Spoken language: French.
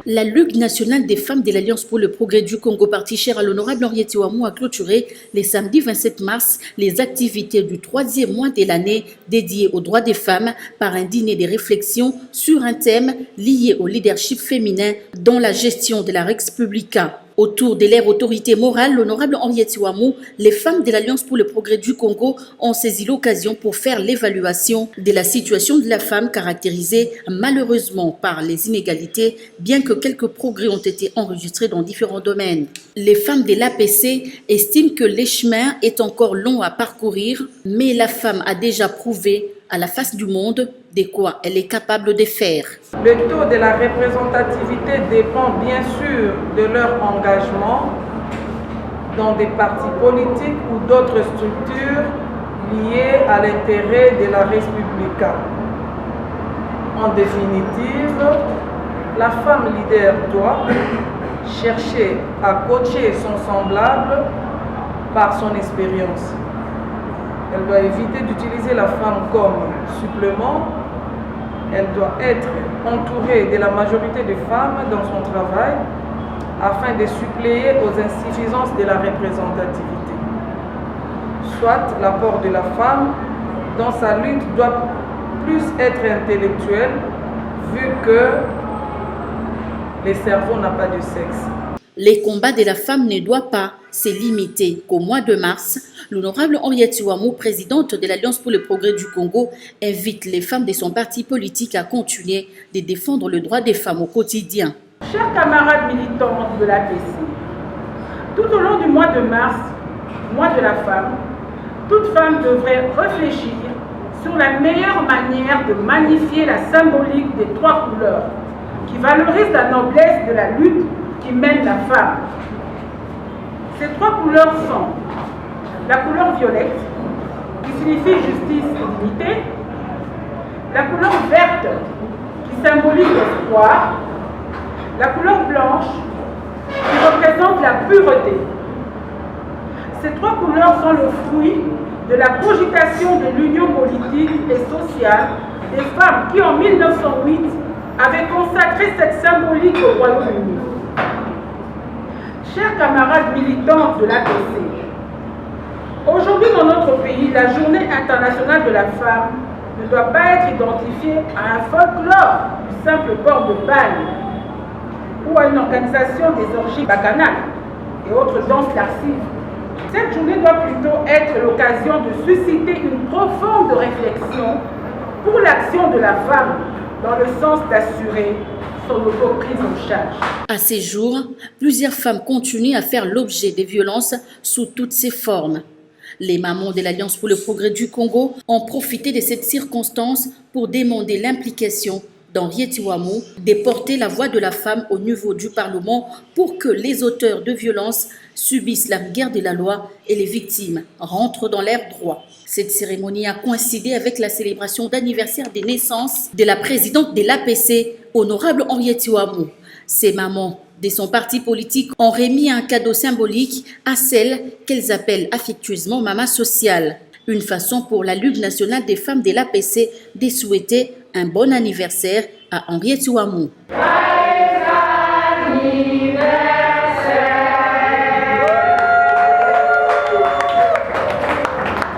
La Ligue nationale des femmes de l'Alliance pour le progrès du Congo, parti cher à l'honorable Henriette Ouamou, a clôturé les samedis 27 mars les activités du 3e mois de l'année dédiées aux droits des femmes par un dîner de réflexion sur un thème lié au leadership féminin dans la gestion de la Rex Publica. Autour de l'ère autorité morale, l'honorable Henriette Ouamou, les femmes de l'Alliance pour le progrès du Congo ont saisi l'occasion pour faire l'évaluation de la situation de la femme caractérisée malheureusement par les inégalités, bien que quelques progrès ont été enregistrés dans différents domaines. Les femmes de l'APC estiment que les chemins est encore long à parcourir, mais la femme a déjà prouvé à la face du monde de quoi elle est capable de faire. Le taux de la représentativité dépend bien sûr de leur engagement dans des partis politiques ou d'autres structures liées à l'intérêt de la Rex Publica. En définitive, la femme leader doit chercher à coacher son semblable par son expérience. Elle doit éviter d'utiliser la femme comme supplément. Elle doit être entourée de la majorité des femmes dans son travail afin de suppléer aux insuffisances de la représentativité. Soit l'apport de la femme dans sa lutte doit plus être intellectuel vu que le cerveau n'a pas de sexe. Les combats de la femme ne doivent pas se limiter qu'au mois de mars. L'honorable Henriette Ouamou, présidente de l'Alliance pour le progrès du Congo, invite les femmes de son parti politique à continuer de défendre le droit des femmes au quotidien. Chers camarades militants de l'APC, tout au long du mois de mars, mois de la femme, toute femme devrait réfléchir sur la meilleure manière de magnifier la symbolique des 3 couleurs qui valorisent la noblesse de la lutte qui mène la femme. Ces 3 couleurs sont la couleur violette, qui signifie justice et dignité, la couleur verte, qui symbolise l'espoir, la couleur blanche, qui représente la pureté. Ces 3 couleurs sont le fruit de la cogitation de l'union politique et sociale des femmes qui, en 1908, avaient consacré cette symbolique au Royaume-Uni. Chers camarades militants de l'APC, aujourd'hui dans notre pays, la journée internationale de la femme ne doit pas être identifiée à un folklore du simple port de bagne ou à une organisation des orgies bacchanales et autres danses lascives. Cette journée doit plutôt être l'occasion de susciter une profonde réflexion pour l'action de la femme dans le sens d'assurer son auto-prise en charge. À ces jours, plusieurs femmes continuent à faire l'objet des violences sous toutes ses formes. Les mamans de l'Alliance pour le progrès du Congo ont profité de cette circonstance pour demander l'implication d'Henriette Ouamou de porter la voix de la femme au niveau du Parlement pour que les auteurs de violences subissent la rigueur de la loi et les victimes rentrent dans leur droit. Cette cérémonie a coïncidé avec la célébration d'anniversaire des naissances de la présidente de l'APC, honorable Henriette Ouamou. Ces mamans de son parti politique ont remis un cadeau symbolique à celle qu'elles appellent affectueusement maman sociale. Une façon pour la Ligue nationale des femmes de l'APC de souhaiter un bon anniversaire à Henriette Ouamou.